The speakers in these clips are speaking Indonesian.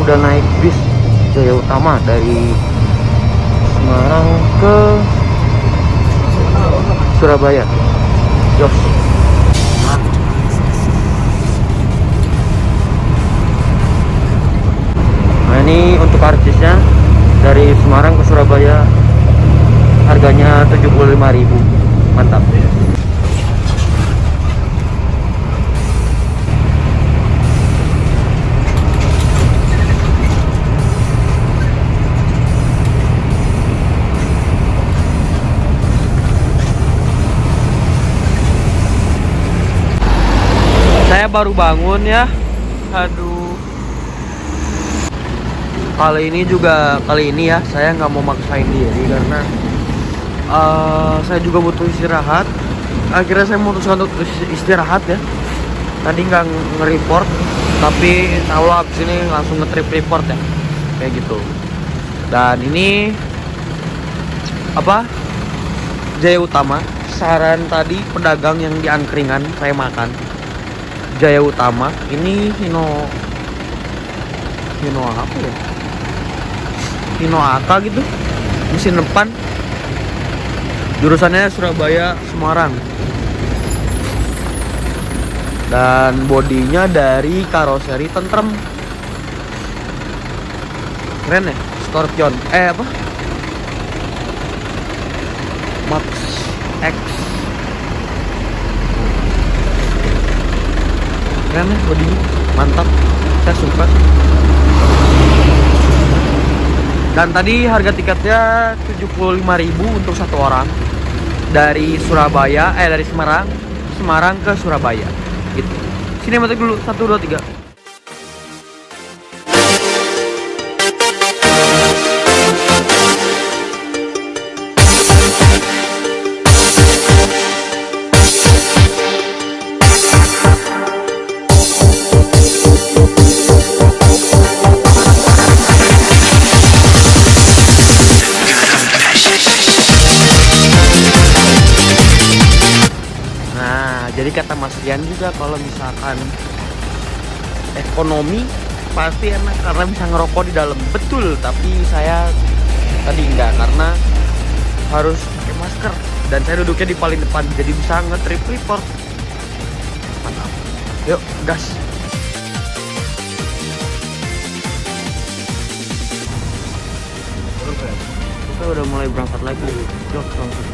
udah naik bis Jaya Utama dari Semarang ke Surabaya. Jos. Nah ini untuk karcisnya dari Semarang ke Surabaya harganya 75.000. Mantap. Saya baru bangun ya. Aduh. Kali ini ya saya nggak mau maksain diri karena saya juga butuh istirahat. Akhirnya saya memutuskan untuk istirahat ya. Tadi nggak nge-report, tapi insya Allah abis ini langsung nge-trip report ya, kayak gitu. Dan ini apa? Jaya Utama. Saran tadi pedagang yang di angkringan saya makan. Jaya Utama. Ini Hino apa ya? Hino Aka gitu. Mesin depan. Jurusannya Surabaya Semarang. Dan bodinya dari karoseri Tentrem. Keren ya? Scorpion. Apa? Max X. Keren ya bodinya, mantap, saya suka. Dan tadi harga tiketnya 75.000 untuk satu orang dari Semarang ke Surabaya gitu. Sini matik dulu, 1, 2, 3. Jadi kata Mas Rian juga kalau misalkan ekonomi pasti enak karena bisa ngerokok di dalam. Betul, tapi saya tadi enggak karena harus pakai masker dan saya duduknya di paling depan jadi bisa nge-trip report. Mantap. Yuk, gas. Kita udah mulai berangkat lagi. Yuk, langsung.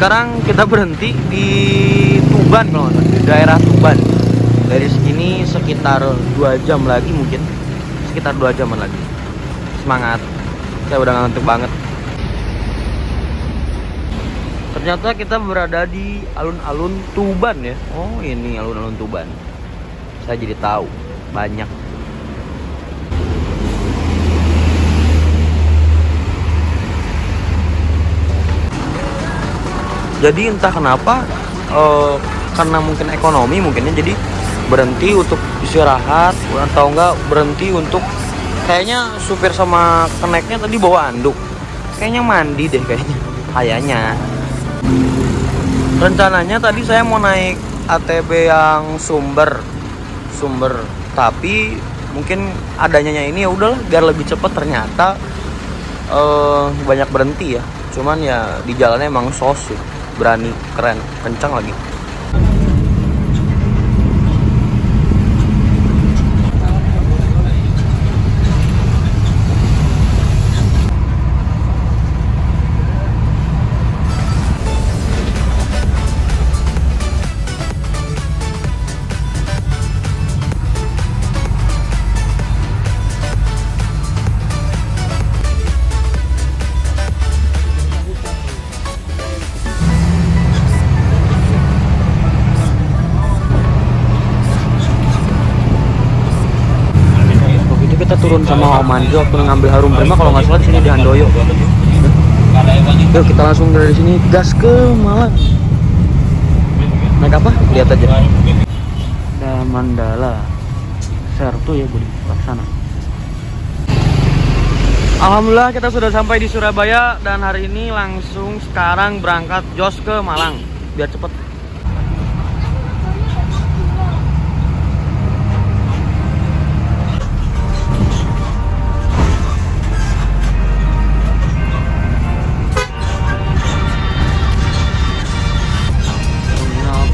sekarang kita berhenti di Tuban kalau nggak salah, di daerah Tuban. Dari sini sekitar 2 jam lagi mungkin, sekitar 2 jaman lagi. Semangat, saya udah ngantuk banget. Ternyata kita berada di alun-alun Tuban ya. Oh ini alun-alun Tuban. Saya jadi tahu banyak. Jadi entah kenapa, karena mungkin ekonomi mungkinnya, jadi berhenti untuk istirahat atau enggak berhenti untuk, kayaknya supir sama keneknya tadi bawa anduk, kayaknya mandi deh kayaknya. Rencananya tadi saya mau naik ATB yang sumber, tapi mungkin adanya ini ya udahlah biar lebih cepat. Ternyata banyak berhenti ya, cuman ya di jalannya emang sos sih. Berani, keren, kencang lagi. Kita turun sama Om Manjo waktu ngambil Harum Prima kalau nggak salah di sini di Handoyo. Yuk kita langsung dari sini gas ke Malang. Naik apa? Lihat aja. Ada Mandala Sertu ya Budi, ke sana. Alhamdulillah kita sudah sampai di Surabaya dan hari ini langsung sekarang berangkat jos ke Malang biar cepet.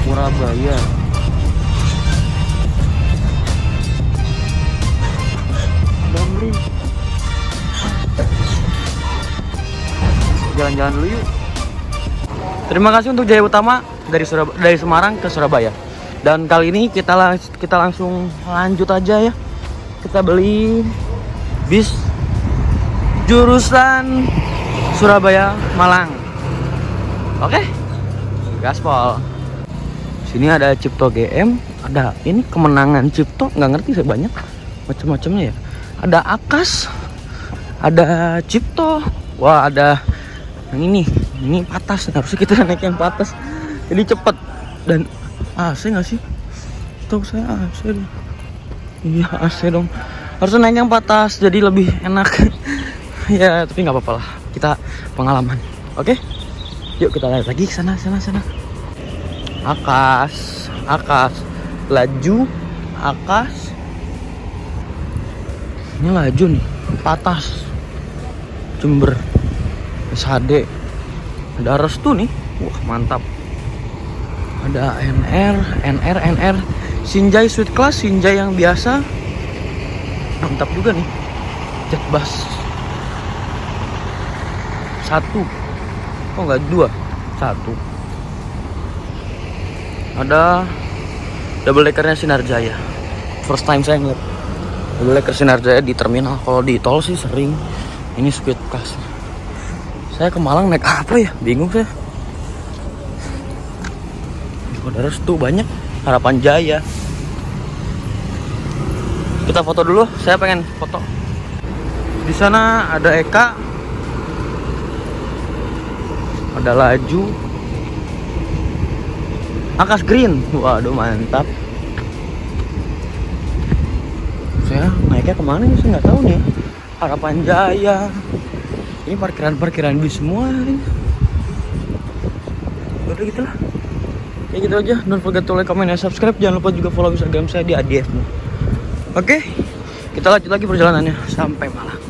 Surabaya. Damri. Jalan-jalan dulu yuk. Terima kasih untuk Jaya Utama dari Semarang ke Surabaya. Dan kali ini kita langsung lanjut aja ya. Kita beli bis jurusan Surabaya Malang. Oke? Gaspol. Sini ada Cipto GM, ada ini kemenangan Cipto, nggak ngerti saya, banyak macam-macamnya ya. Ada Akas, ada Cipto, wah ada yang ini patas, harusnya kita naik yang patas, jadi cepet. Dan AC nggak sih? Tahu saya AC dong. Iya AC dong. Harusnya naik yang patas, jadi lebih enak. Ya tapi nggak apa-apa lah, kita pengalaman. Oke, yuk kita lihat lagi sana. Akas, laju, Akas. Ini laju nih, patas, Jember, SHD. Ada Restu nih, wah mantap. Ada NR, Sinjai Sweet Class, Sinjai yang biasa, mantap juga nih. Jetbus 1, oh enggak 2, 1. Ada double deckernya Sinar Jaya. First time saya ngeliat double decker Sinar Jaya di terminal. Kalau di tol sih sering. Ini Speed Class. Saya ke Malang naik apa ya? Bingung saya. Ada Restu banyak. Harapan Jaya. Kita foto dulu. Saya pengen foto. Di sana ada Eka. Ada Laju. Akas Green, waduh mantap. Saya naiknya kemana nih? Saya nggak tahu nih. Harapan Jaya. Ini parkiran bis semua. Udah gitu lah. Ya gitu aja. Don't forget to like, comment, and subscribe. Jangan lupa juga follow Instagram saya di ADF. Oke, kita lanjut lagi perjalanannya sampai Malang.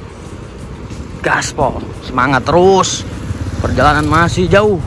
Gaspol, semangat terus. Perjalanan masih jauh.